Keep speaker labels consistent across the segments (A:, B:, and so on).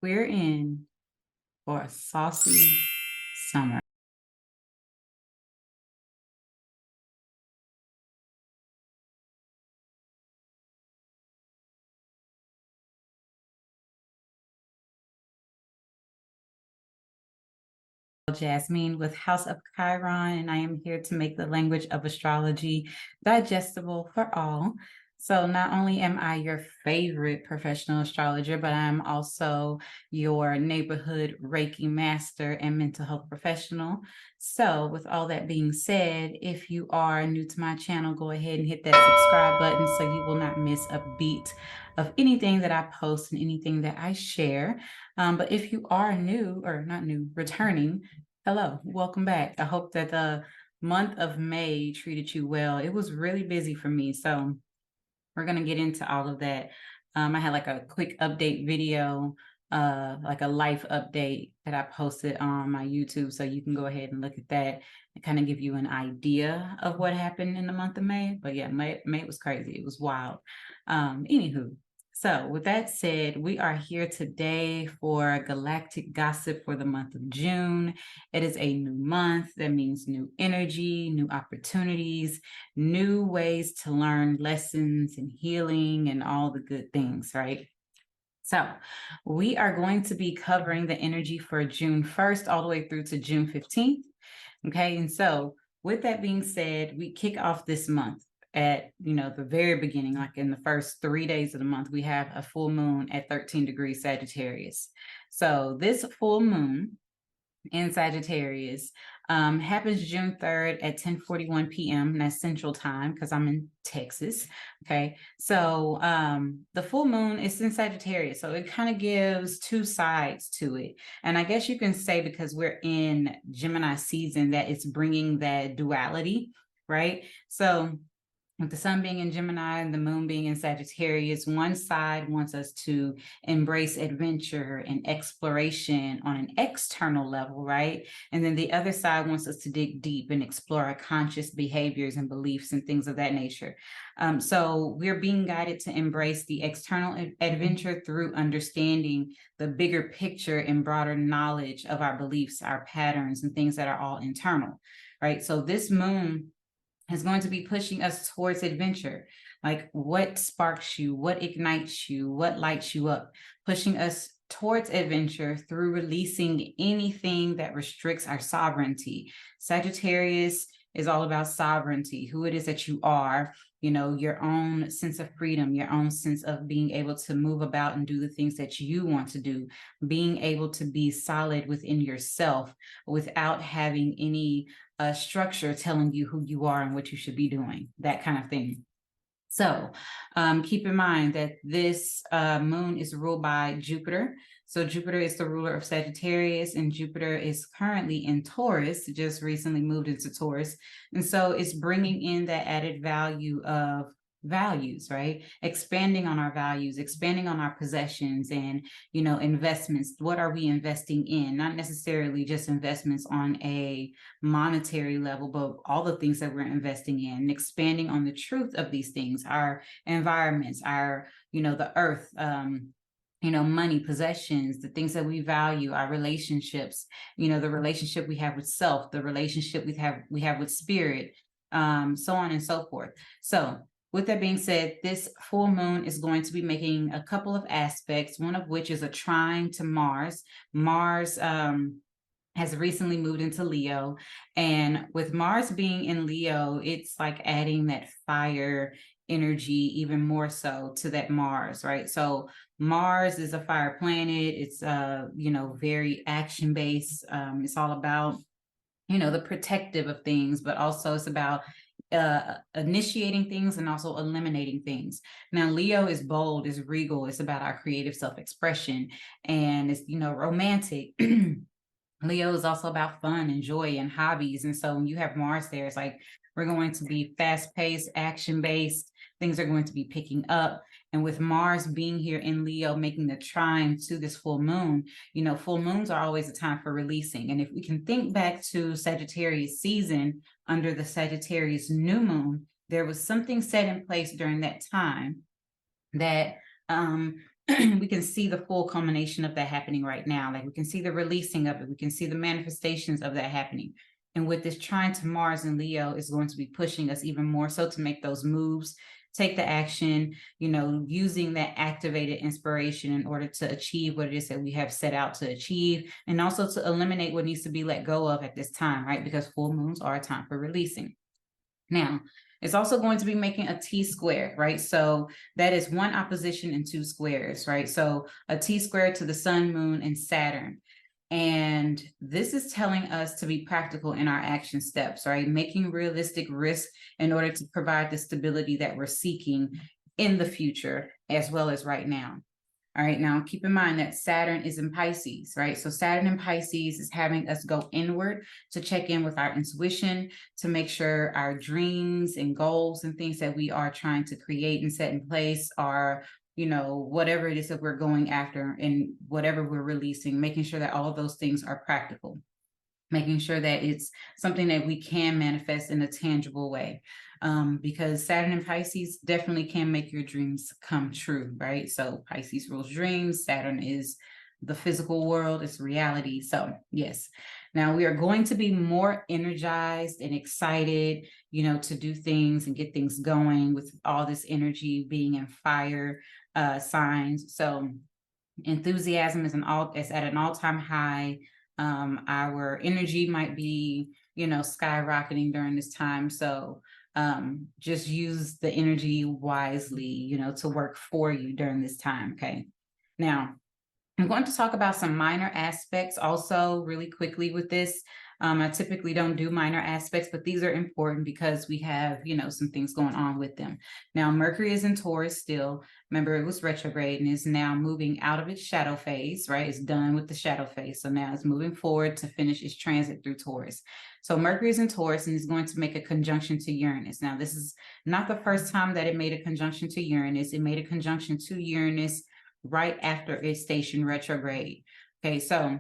A: We're in for a saucy summer. Jasmine with House of Chiron, and I am here to make the language of astrology digestible for all. So not only am I your favorite professional astrologer, but I'm also your neighborhood Reiki master and mental health professional. So with all that being said, if you are new to my channel, go ahead and hit that subscribe button so you will not miss a beat of anything that I post and anything that I share. But if you are new, or not new, returning, hello, welcome back. I hope that the month of May treated you well. It was really busy for me, so we're going to get into all of that. I had like a quick update video, like a life update that I posted on my YouTube, so you can go ahead and look at that and kind of give you an idea of what happened in the month of May. But yeah, May was crazy. It was wild. Anywho, so with that said, we are here today for galactic gossip for the month of June. It is a new month. That means new energy, new opportunities, new ways to learn lessons and healing and all the good things, right? So we are going to be covering the energy for June 1st all the way through to June 15th. Okay, and so with that being said, we kick off this month at, the very beginning, like in the first 3 days of the month, we have a full moon at 13 degrees Sagittarius. So this full moon in Sagittarius happens June 3rd at 10:41 p.m. And that's Central Time because I'm in Texas. Okay, so the full moon is in Sagittarius, so it kind of gives two sides to it. And I guess you can say, because we're in Gemini season, that it's bringing that duality, right? So with the sun being in Gemini and the moon being in Sagittarius, one side wants us to embrace adventure and exploration on an external level, right? And then the other side wants us to dig deep and explore our conscious behaviors and beliefs and things of that nature. So we're being guided to embrace the external adventure through understanding the bigger picture and broader knowledge of our beliefs, our patterns, and things that are all internal, right? So this moon is going to be pushing us towards adventure. Like, what sparks you, what ignites you, what lights you up, pushing us towards adventure through releasing anything that restricts our sovereignty. Sagittarius is all about sovereignty, who it is that you are, your own sense of freedom, your own sense of being able to move about and do the things that you want to do, being able to be solid within yourself without having any structure telling you who you are and what you should be doing, that kind of thing. So keep in mind that this moon is ruled by Jupiter. So Jupiter is the ruler of Sagittarius, and Jupiter is currently in Taurus, just recently moved into Taurus. And so it's bringing in that added value of values, right? Expanding on our values, expanding on our possessions and, investments. What are we investing in? Not necessarily just investments on a monetary level, but all the things that we're investing in, and expanding on the truth of these things, our environments, our, the earth, money, possessions, the things that we value, our relationships, the relationship we have with self, the relationship we have with spirit, so on and so forth. So with that being said, this full moon is going to be making a couple of aspects, one of which is a trine to Mars. Mars has recently moved into Leo, and with Mars being in Leo, it's like adding that fire energy even more so to that Mars, right? So Mars is a fire planet. It's very action based. It's all about the protective of things, but also it's about initiating things and also eliminating things. Now, Leo is bold, is regal, it's about our creative self-expression, and it's romantic. Leo is also about fun and joy and hobbies. And so when you have Mars there, it's like we're going to be fast-paced, action-based. Things are going to be picking up. And with Mars being here in Leo, making the trine to this full moon, full moons are always a time for releasing. And if we can think back to Sagittarius season under the Sagittarius new moon, there was something set in place during that time that we can see the full culmination of that happening right now. Like we can see the releasing of it. We can see the manifestations of that happening. And with this trine to Mars and Leo is going to be pushing us even more so to make those moves, take the action, using that activated inspiration in order to achieve what it is that we have set out to achieve, and also to eliminate what needs to be let go of at this time, right? Because full moons are a time for releasing. Now, it's also going to be making a T-square, right? So that is one opposition and two squares, right? So a T-square to the sun, moon, and Saturn. And this is telling us to be practical in our action steps, right? Making realistic risks in order to provide the stability that we're seeking in the future, as well as right now. All right, now keep in mind that Saturn is in Pisces, right? So Saturn in Pisces is having us go inward to check in with our intuition, to make sure our dreams and goals and things that we are trying to create and set in place are, whatever it is that we're going after and whatever we're releasing, making sure that all of those things are practical, making sure that it's something that we can manifest in a tangible way. Because Saturn and Pisces definitely can make your dreams come true, right? So Pisces rules dreams, Saturn is the physical world, it's reality. So yes, now we are going to be more energized and excited, to do things and get things going with all this energy being in fire signs. So enthusiasm is at an all-time high. Our energy might be, skyrocketing during this time. So just use the energy wisely, to work for you during this time. Okay. Now, I'm going to talk about some minor aspects also really quickly with this. I typically don't do minor aspects, but these are important because we have, some things going on with them. Now, Mercury is in Taurus still. Remember, it was retrograde and is now moving out of its shadow phase, right? It's done with the shadow phase. So now it's moving forward to finish its transit through Taurus. So Mercury is in Taurus and is going to make a conjunction to Uranus. Now, this is not the first time that it made a conjunction to Uranus. It made a conjunction to Uranus right after its station retrograde. Okay, so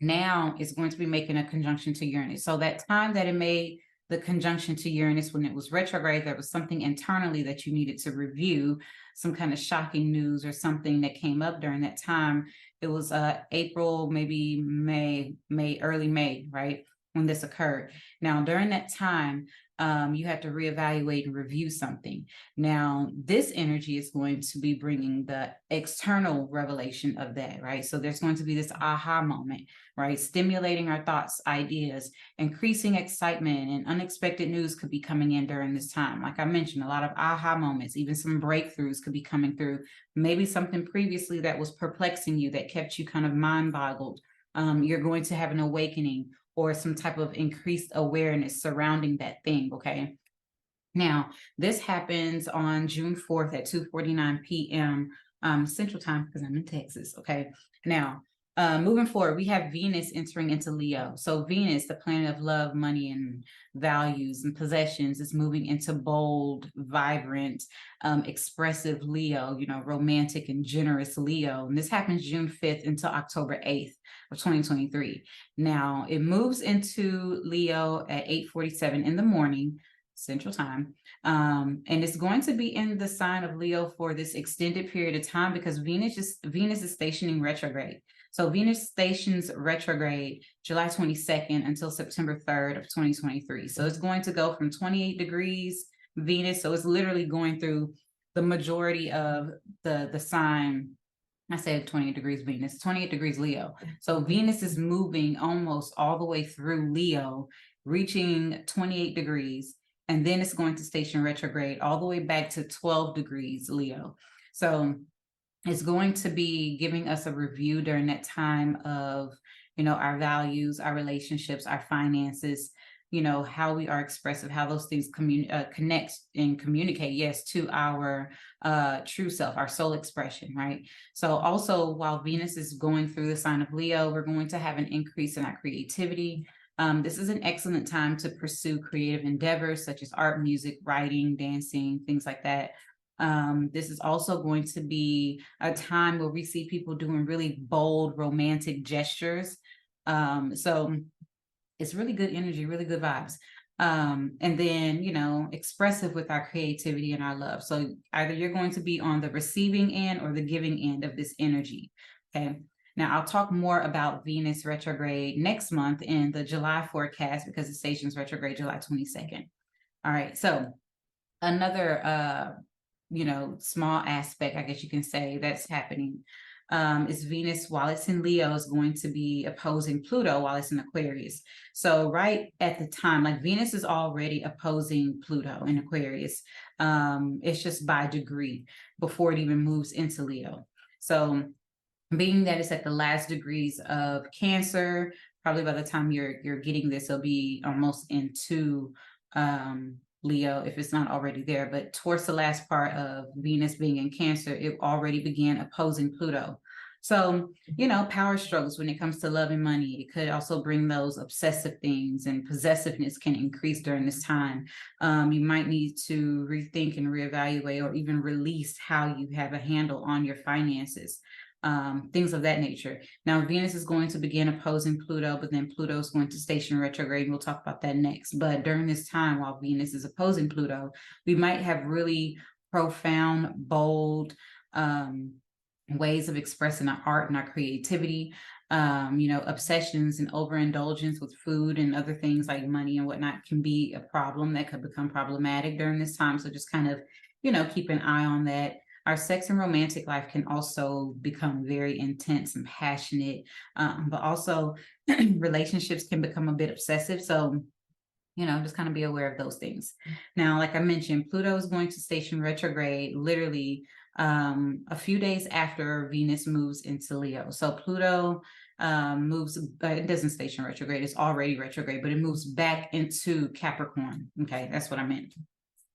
A: now it's going to be making a conjunction to Uranus. So that time that it made the conjunction to Uranus when it was retrograde, there was something internally that you needed to review, some kind of shocking news or something that came up during that time. It was April, maybe May, early May, right? When this occurred. Now, during that time, you have to reevaluate and review something. Now, this energy is going to be bringing the external revelation of that, right? So there's going to be this aha moment, right? Stimulating our thoughts, ideas, increasing excitement, and unexpected news could be coming in during this time. Like I mentioned, a lot of aha moments, even some breakthroughs could be coming through. Maybe something previously that was perplexing you that kept you kind of mind boggled. You're going to have an awakening or some type of increased awareness surrounding that thing, okay? Now, this happens on June 4th at 2:49 p.m. Central Time because I'm in Texas, okay? Now, moving forward, we have Venus entering into Leo. So Venus, the planet of love, money, and values and possessions, is moving into bold, vibrant, expressive Leo, romantic and generous Leo. And this happens June 5th until October 8th of 2023. Now, it moves into Leo at 8:47 in the morning, Central Time. And it's going to be in the sign of Leo for this extended period of time because Venus is stationing retrograde. So Venus stations retrograde July 22nd until September 3rd of 2023. So it's going to go from 28 degrees Venus. So it's literally going through the majority of the sign. I said 28 degrees Venus, 28 degrees Leo. So Venus is moving almost all the way through Leo, reaching 28 degrees. And then it's going to station retrograde all the way back to 12 degrees Leo. So it's going to be giving us a review during that time of, our values, our relationships, our finances, how we are expressive, how those things connect and communicate, yes, to our true self, our soul expression, right? So also while Venus is going through the sign of Leo, we're going to have an increase in our creativity. This is an excellent time to pursue creative endeavors such as art, music, writing, dancing, things like that. This is also going to be a time where we see people doing really bold, romantic gestures. So it's really good energy, really good vibes. And then, you know, expressive with our creativity and our love. So either you're going to be on the receiving end or the giving end of this energy. Okay. Now, I'll talk more about Venus retrograde next month in the July forecast because the station's retrograde July 22nd. All right. So another, you know, small aspect, I guess you can say, that's happening is Venus, while it's in Leo, is going to be opposing Pluto while it's in Aquarius. So right at the time, like Venus is already opposing Pluto in Aquarius. It's just by degree before it even moves into Leo. So being that it's at the last degrees of Cancer, probably by the time you're getting this, it'll be almost into Leo, if it's not already there. But towards the last part of Venus being in Cancer, it already began opposing Pluto. So, you know, power struggles when it comes to love and money. It could also bring those obsessive things, and possessiveness can increase during this time. You might need to rethink and reevaluate or even release how you have a handle on your finances. Things of that nature. Now, Venus is going to begin opposing Pluto, but then Pluto is going to station retrograde. And we'll talk about that next. But during this time, while Venus is opposing Pluto, we might have really profound, bold ways of expressing our art and our creativity. You know, obsessions and overindulgence with food and other things like money and whatnot can be a problem that could become problematic during this time. So just kind of, you know, keep an eye on that. Our sex and romantic life can also become very intense and passionate, but also relationships can become a bit obsessive. So, you know, just kind of be aware of those things. Now, like I mentioned, Pluto is going to station retrograde literally a few days after Venus moves into Leo. So Pluto moves, it doesn't station retrograde, it's already retrograde, but it moves back into Capricorn. Okay, that's what I meant.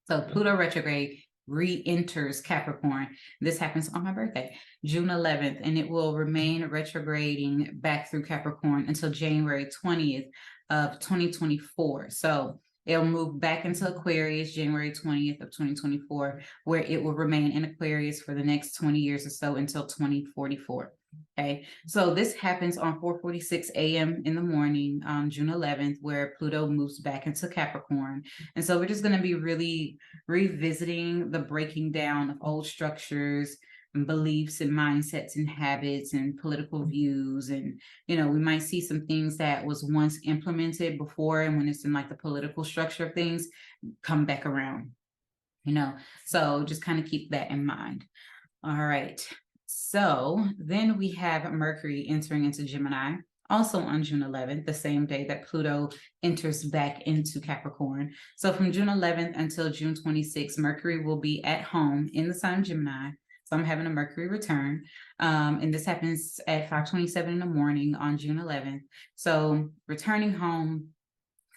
A: So Pluto retrograde re-enters Capricorn. This happens on my birthday, June 11th, and it will remain retrograding back through Capricorn until January 20th of 2024. So it'll move back into Aquarius January 20th of 2024, where it will remain in Aquarius for the next 20 years or so until 2044. Okay, so this happens on 4:46 a.m. in the morning on June 11th, where Pluto moves back into Capricorn. And so we're just going to be really revisiting the breaking down of old structures and beliefs and mindsets and habits and political views. And, you know, we might see some things that was once implemented before, and when it's in like the political structure of things, come back around, you know. So just kind of keep that in mind. All right. So then we have Mercury entering into Gemini, also on June 11th, the same day that Pluto enters back into Capricorn. So from June 11th until June 26th, Mercury will be at home in the sign Gemini. So I'm having a Mercury return. And this happens at 5:27 in the morning on June 11th. So returning home,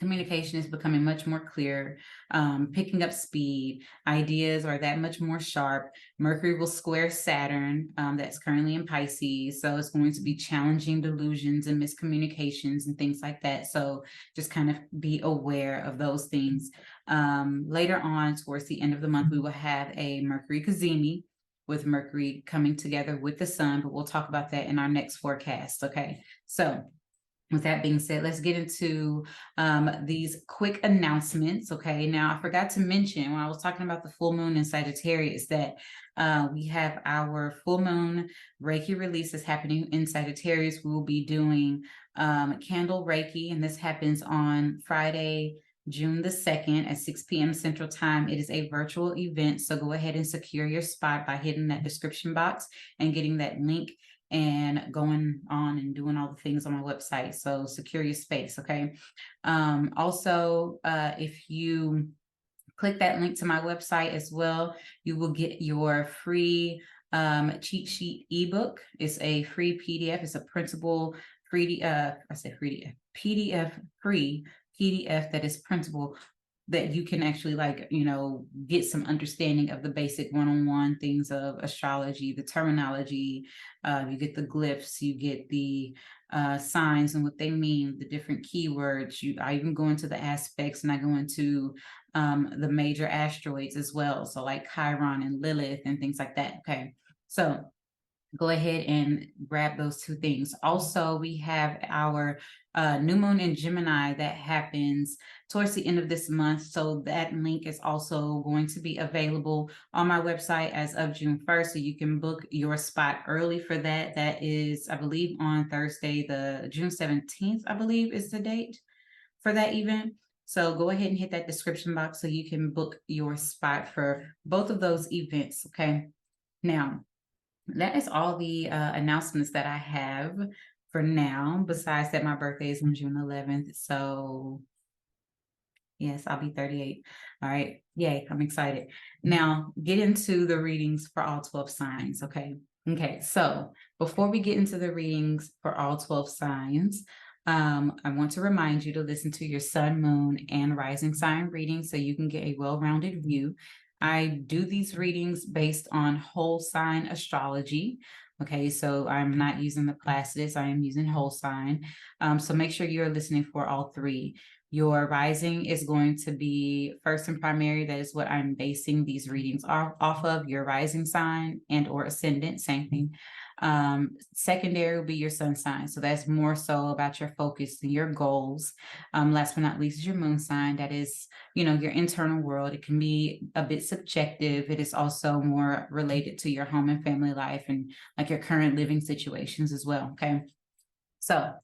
A: communication is becoming much more clear, picking up speed, ideas are that much more sharp. Mercury will square Saturn, that's currently in Pisces. So it's going to be challenging delusions and miscommunications and things like that. So just kind of be aware of those things. Later on, towards the end of the month, we will have a Mercury Cazimi, with Mercury coming together with the sun, but we'll talk about that in our next forecast. Okay, so with that being said, let's get into these quick announcements. Okay, now I forgot to mention when I was talking about the full moon in Sagittarius that we have our full moon Reiki release that's happening in Sagittarius. We will be doing candle Reiki, and this happens on Friday, June the 2nd at 6 p.m. Central Time. It is a virtual event, so go ahead and secure your spot by hitting that description box and getting that link and going on and doing all the things on my website. So secure your space, okay? Also, if you click that link to my website as well, you will get your free cheat sheet ebook. It's a free PDF. It's a printable free, PDF free PDF that is printable, that you can actually, like, you know, get some understanding of the basic one-on-one things of astrology, the terminology, you get the glyphs, you get the signs and what they mean, the different keywords. I even go into the aspects, and I go into the major asteroids as well. So like Chiron and Lilith and things like that. Okay, so go ahead and grab those two things. Also, we have our new moon in Gemini that happens towards the end of this month. So that link is also going to be available on my website as of June 1st. So you can book your spot early for that. That is, I believe, on Thursday, the June 17th, I believe is the date for that event. So go ahead and hit that description box so you can book your spot for both of those events. Okay. Now, that is all the announcements that I have for now. Besides that, my birthday is on June 11th. So yes, I'll be 38. All right. Yay. I'm excited. Now get into the readings for all 12 signs. Okay. Okay. So before we get into the readings for all 12 signs, I want to remind you to listen to your sun, moon, and rising sign reading so you can get a well-rounded view. I do these readings based on whole sign astrology. Okay, so I'm not using the Placidus, I am using whole sign. So make sure you're listening for all three. Your rising is going to be first and primary. That is what I'm basing these readings off of. Your rising sign and or ascendant, same thing. Secondary will be your sun sign. So that's more so about your focus and your goals. Last but not least is your moon sign. That is, your internal world. It can be a bit subjective. It is also more related to your home and family life and like your current living situations as well. Okay. So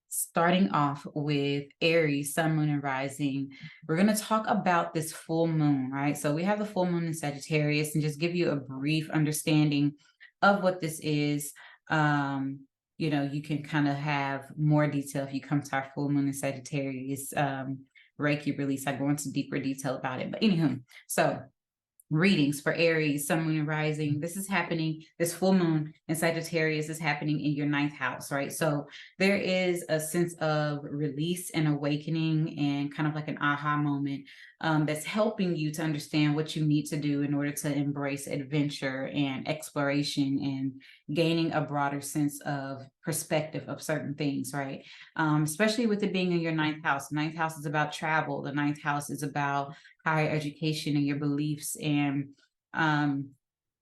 A: starting off with Aries, sun, moon, and rising, we're going to talk about this full moon, right? So we have the full moon in Sagittarius and just give you a brief understanding of what this is. You can kind of have more detail if you come to our full moon in Sagittarius Reiki release. I go into deeper detail about it. But anywho, so readings for Aries, sun, moon, and rising. This is happening, this full moon in Sagittarius is happening in your 9th house, right? So there is a sense of release and awakening and kind of like an aha moment that's helping you to understand what you need to do in order to embrace adventure and exploration and gaining a broader sense of perspective of certain things, right? Especially with it being in your 9th house. The 9th house is about travel. The 9th house is about higher education and your beliefs and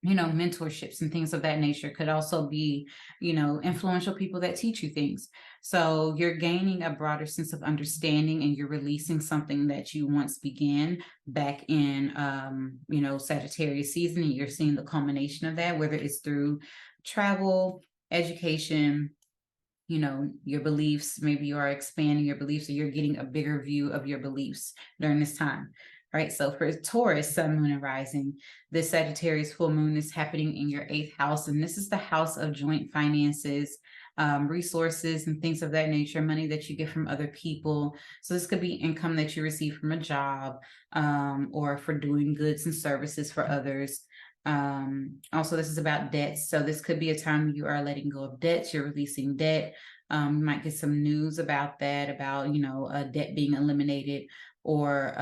A: mentorships and things of that nature. Could also be influential people that teach you things. So you're gaining a broader sense of understanding and you're releasing something that you once began back in Sagittarius season, and you're seeing the culmination of that, whether it's through travel, education, your beliefs. Maybe you are expanding your beliefs or you're getting a bigger view of your beliefs during this time. Right. So for Taurus, sun, moon, and rising, this Sagittarius full moon is happening in your 8th house. And this is the house of joint finances, resources, and things of that nature, money that you get from other people. So this could be income that you receive from a job or for doing goods and services for others. Also, this is about debts. So this could be a time you are letting go of debts, you're releasing debt. You might get some news about that, about, a debt being eliminated, or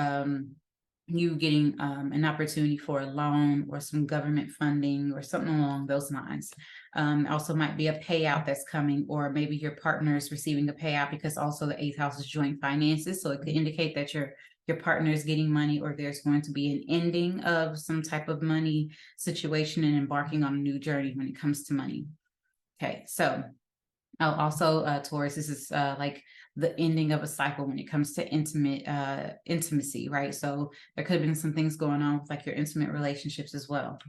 A: you getting an opportunity for a loan or some government funding or something along those lines. Also might be a payout that's coming, or maybe your partner is receiving a payout, because also the 8th house is joint finances. So it could indicate that your partner is getting money, or there's going to be an ending of some type of money situation and embarking on a new journey when it comes to money. Okay, so also Taurus, this is like the ending of a cycle when it comes to intimacy, right? So there could have been some things going on with like your intimate relationships as well.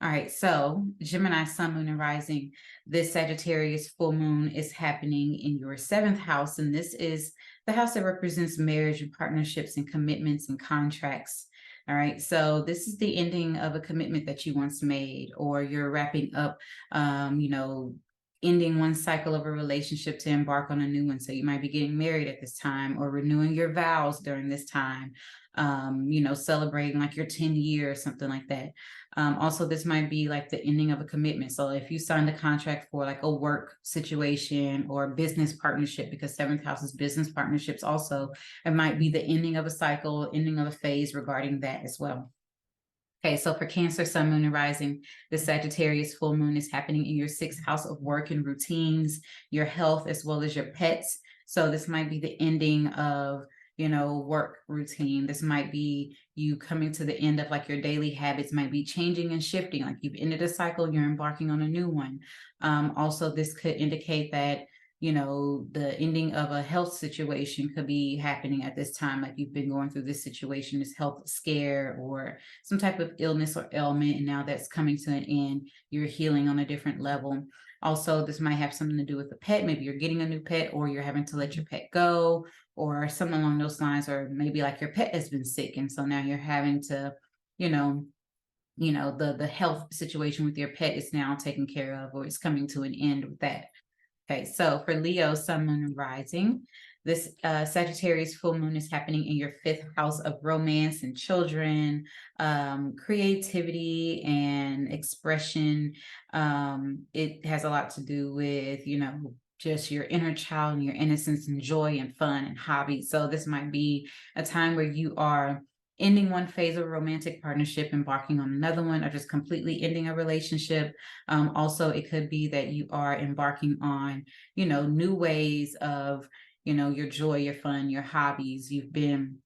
A: All right, so Gemini, sun, moon, and rising, this Sagittarius full moon is happening in your 7th house, and this is the house that represents marriage and partnerships and commitments and contracts. All right, so this is the ending of a commitment that you once made, or you're wrapping up, ending one cycle of a relationship to embark on a new one. So you might be getting married at this time, or renewing your vows during this time, celebrating like your 10 years, something like that. Also, this might be like the ending of a commitment. So if you signed a contract for like a work situation or business partnership, because 7th house is business partnerships also, it might be the ending of a cycle, ending of a phase regarding that as well. Okay, so for Cancer, sun, moon, and rising, the Sagittarius full moon is happening in your 6th house of work and routines, your health, as well as your pets. So this might be the ending of work routine. This might be you coming to the end of like your daily habits, might be changing and shifting. Like you've ended a cycle, you're embarking on a new one. Also, this could indicate that the ending of a health situation could be happening at this time. Like you've been going through this situation, this health scare or some type of illness or ailment, and now that's coming to an end. You're healing on a different level. Also, this might have something to do with a pet. Maybe you're getting a new pet, or you're having to let your pet go, or something along those lines. Or maybe like your pet has been sick, and so now you're having to, the health situation with your pet is now taken care of, or it's coming to an end with that. Okay, so for Leo, Sun, Moon, and Rising, this Sagittarius full moon is happening in your 5th house of romance and children, creativity and expression. It has a lot to do with, just your inner child and your innocence and joy and fun and hobbies. So this might be a time where you are ending one phase of romantic partnership, embarking on another one, or just completely ending a relationship. Also, it could be that you are embarking on, new ways of, your joy, your fun, your hobbies. You've been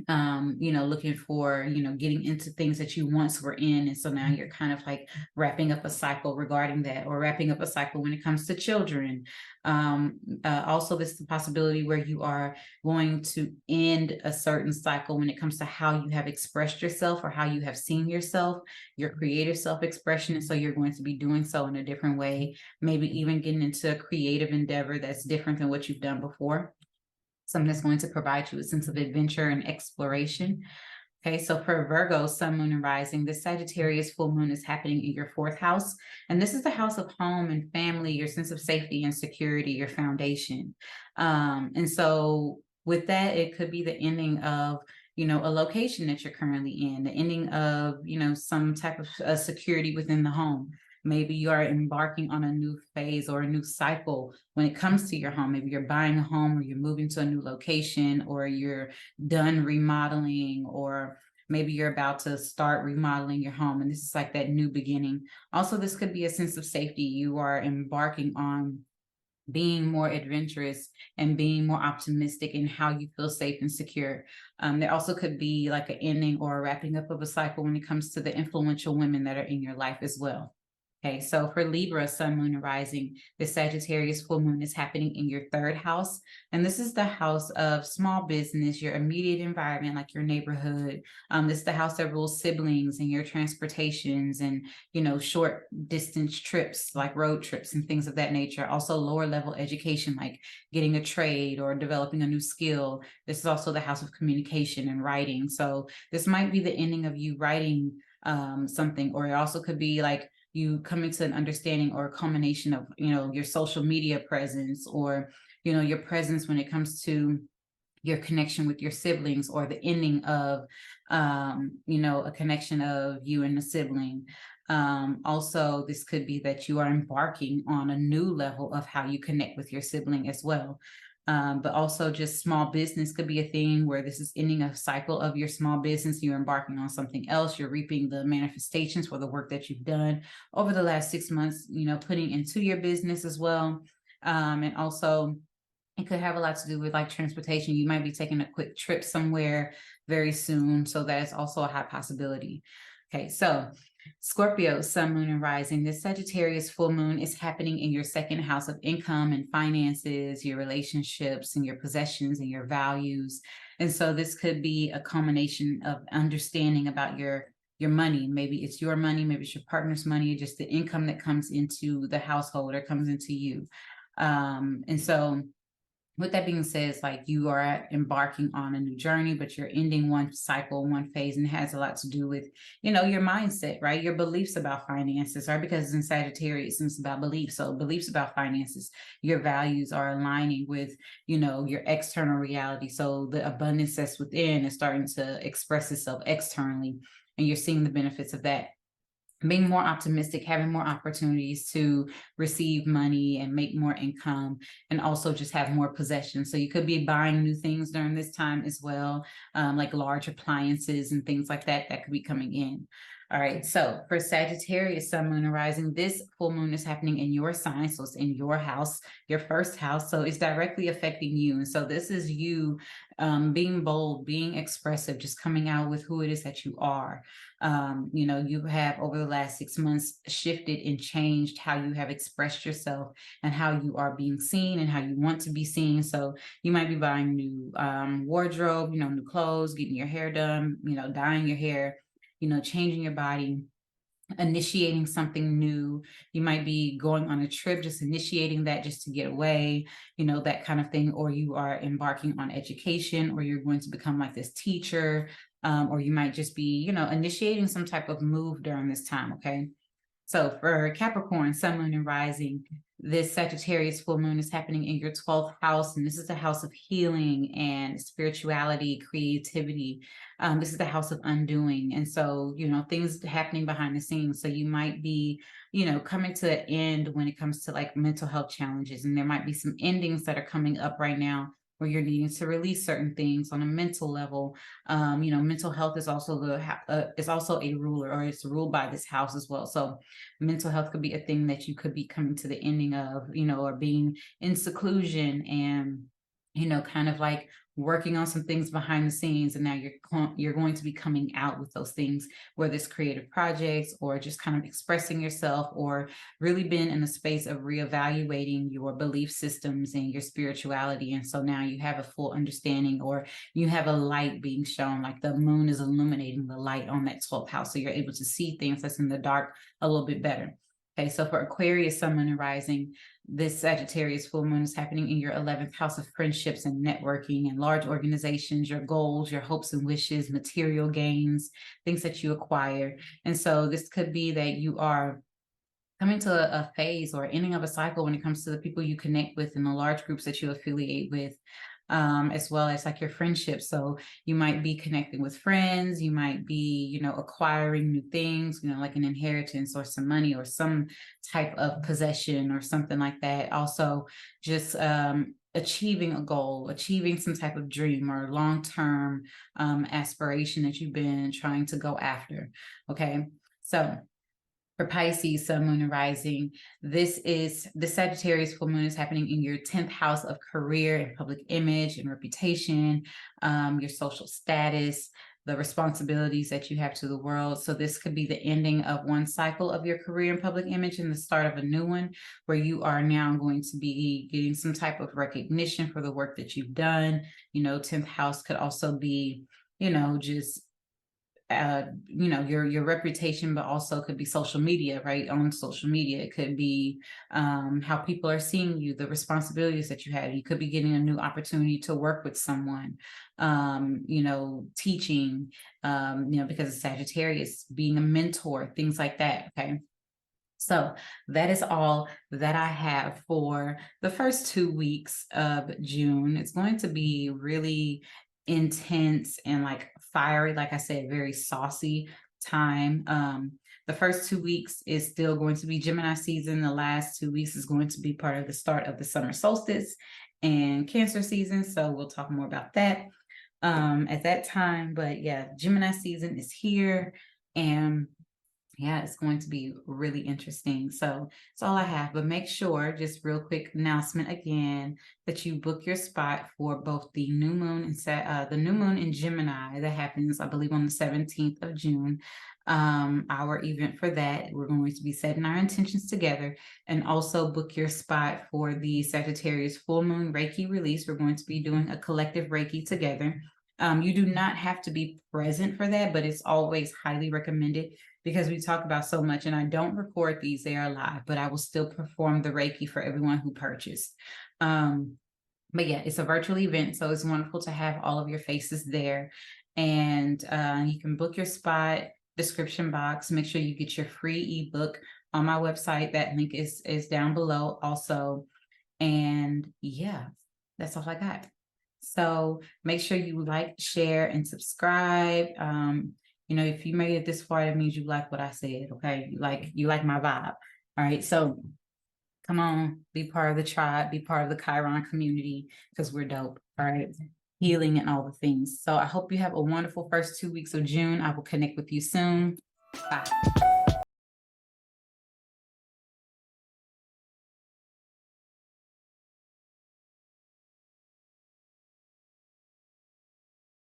A: looking for, getting into things that you once were in. And so now you're kind of like wrapping up a cycle regarding that, or wrapping up a cycle when it comes to children. Also, this is the possibility where you are going to end a certain cycle when it comes to how you have expressed yourself or how you have seen yourself, your creative self-expression. And so you're going to be doing so in a different way, maybe even getting into a creative endeavor that's different than what you've done before. Something that's going to provide you a sense of adventure and exploration. Okay, so for Virgo, Sun, Moon, and Rising, this Sagittarius full moon is happening in your 4th house. And this is the house of home and family, your sense of safety and security, your foundation. And so with that, it could be the ending of, a location that you're currently in, the ending of, some type of security within the home. Maybe you are embarking on a new phase or a new cycle when it comes to your home. Maybe you're buying a home, or you're moving to a new location, or you're done remodeling, or maybe you're about to start remodeling your home. And this is like that new beginning. Also, this could be a sense of safety. You are embarking on being more adventurous and being more optimistic in how you feel safe and secure. There also could be like an ending or a wrapping up of a cycle when it comes to the influential women that are in your life as well. Okay, so for Libra, Sun, Moon, and Rising, the Sagittarius full moon is happening in your 3rd house. And this is the house of small business, your immediate environment, like your neighborhood. This is the house that rules siblings and your transportations and, short distance trips, like road trips and things of that nature. Also lower level education, like getting a trade or developing a new skill. This is also the house of communication and writing. So this might be the ending of you writing something, or it also could be like you coming to an understanding or a culmination of, your social media presence, or, your presence when it comes to your connection with your siblings, or the ending of, a connection of you and a sibling. Also, this could be that you are embarking on a new level of how you connect with your sibling as well. But also just small business could be a thing where this is ending a cycle of your small business. You're embarking on something else. You're reaping the manifestations for the work that you've done over the last 6 months, putting into your business as well. And also it could have a lot to do with like transportation. You might be taking a quick trip somewhere very soon. So that is also a high possibility. Okay, so Scorpio, Sun, Moon, and Rising. This Sagittarius full moon is happening in your 2nd house of income and finances, your relationships and your possessions and your values. And so this could be a culmination of understanding about your money. Maybe it's your money, maybe it's your partner's money, just the income that comes into the household or comes into you. And so with that being said, it's like you are embarking on a new journey, but you're ending one cycle, one phase, and it has a lot to do with, your mindset, right? Your beliefs about finances, right? Because in Sagittarius, it's about beliefs. So beliefs about finances, your values are aligning with, your external reality. So the abundance that's within is starting to express itself externally, and you're seeing the benefits of that. Being more optimistic, having more opportunities to receive money and make more income, and also just have more possessions. So you could be buying new things during this time as well, like large appliances and things like that, that could be coming in. All right, so for Sagittarius, Sun, Moon, and Rising, this full moon is happening in your sign, so it's in your house, your first house, so it's directly affecting you. And so this is you being bold, being expressive, just coming out with who it is that you are. You know, you have over the last 6 months shifted and changed how you have expressed yourself and how you are being seen and how you want to be seen. So you might be buying new wardrobe, you know, new clothes, getting your hair done, you know, dyeing your hair, you know, changing your body, initiating something new. You might be going on a trip, just initiating that just to get away, you know, that kind of thing. Or you are embarking on education, or you're going to become like this teacher, or you might just be, you know, initiating some type of move during this time. Okay. So for Capricorn, Sun, Moon, and Rising, this Sagittarius full moon is happening in your 12th house, and this is the house of healing and spirituality, creativity. This is the house of undoing. And so, you know, things happening behind the scenes. So you might be, you know, coming to an end when it comes to like mental health challenges, and there might be some endings that are coming up right now where you're needing to release certain things on a mental level. You know, mental health is also is also a ruler, or it's ruled by this house as well. So mental health could be a thing that you could be coming to the ending of, you know, or being in seclusion and, you know, kind of like working on some things behind the scenes, and now you're going to be coming out with those things, whether it's creative projects or just kind of expressing yourself, or really been in a space of reevaluating your belief systems and your spirituality. And so now you have a full understanding, or you have a light being shown, like the moon is illuminating the light on that 12th house, so you're able to see things that's in the dark a little bit better. Okay, so for Aquarius, Sun, Moon, and Rising, this Sagittarius full moon is happening in your 11th house of friendships and networking and large organizations, your goals, your hopes and wishes, material gains, things that you acquire. And so this could be that you are coming to a phase or ending of a cycle when it comes to the people you connect with and the large groups that you affiliate with. As well as like your friendships. So you might be connecting with friends, you might be, you know, acquiring new things, you know, like an inheritance or some money or some type of possession or something like that. Also, just achieving a goal, achieving some type of dream or long-term aspiration that you've been trying to go after. Okay. So for Pisces, Sun, Moon, and Rising, this is the Sagittarius full moon is happening in your 10th house of career and public image and reputation, your social status, the responsibilities that you have to the world. So this could be the ending of one cycle of your career and public image and the start of a new one, where you are now going to be getting some type of recognition for the work that you've done. You know, 10th house could also be, you know, just you know, your reputation, but also could be social media, right? On social media, it could be how people are seeing you, the responsibilities that you have. You could be getting a new opportunity to work with someone, you know, teaching, you know, because of Sagittarius, being a mentor, things like that. Okay. So that is all that I have for the first 2 weeks of June. It's going to be really intense and like fiery, like I said, very saucy time. The first 2 weeks is still going to be Gemini season. The last 2 weeks is going to be part of the start of the summer solstice and Cancer season. So we'll talk more about that at that time. But yeah, Gemini season is here, and yeah, it's going to be really interesting. So that's all I have. But make sure, just real quick announcement again, that you book your spot for both the new moon and the new moon in Gemini that happens, I believe, on the 17th of June. Our event for that, we're going to be setting our intentions together, and also book your spot for the Sagittarius full moon Reiki release. We're going to be doing a collective Reiki together. You do not have to be present for that, but it's always highly recommended because we talk about so much, and I don't record these, they are live, but I will still perform the Reiki for everyone who purchased. But yeah, it's a virtual event, so it's wonderful to have all of your faces there. And you can book your spot, description box. Make sure you get your free ebook on my website. That link is down below also. And yeah, that's all I got. So make sure you like, share, and subscribe. You know, if you made it this far, that means you like what I said. Okay, you like my vibe. All right, so come on, be part of the tribe, be part of the Chiron community, because we're dope. All right, healing and all the things. So I hope you have a wonderful first 2 weeks of June. I will connect with you soon. Bye.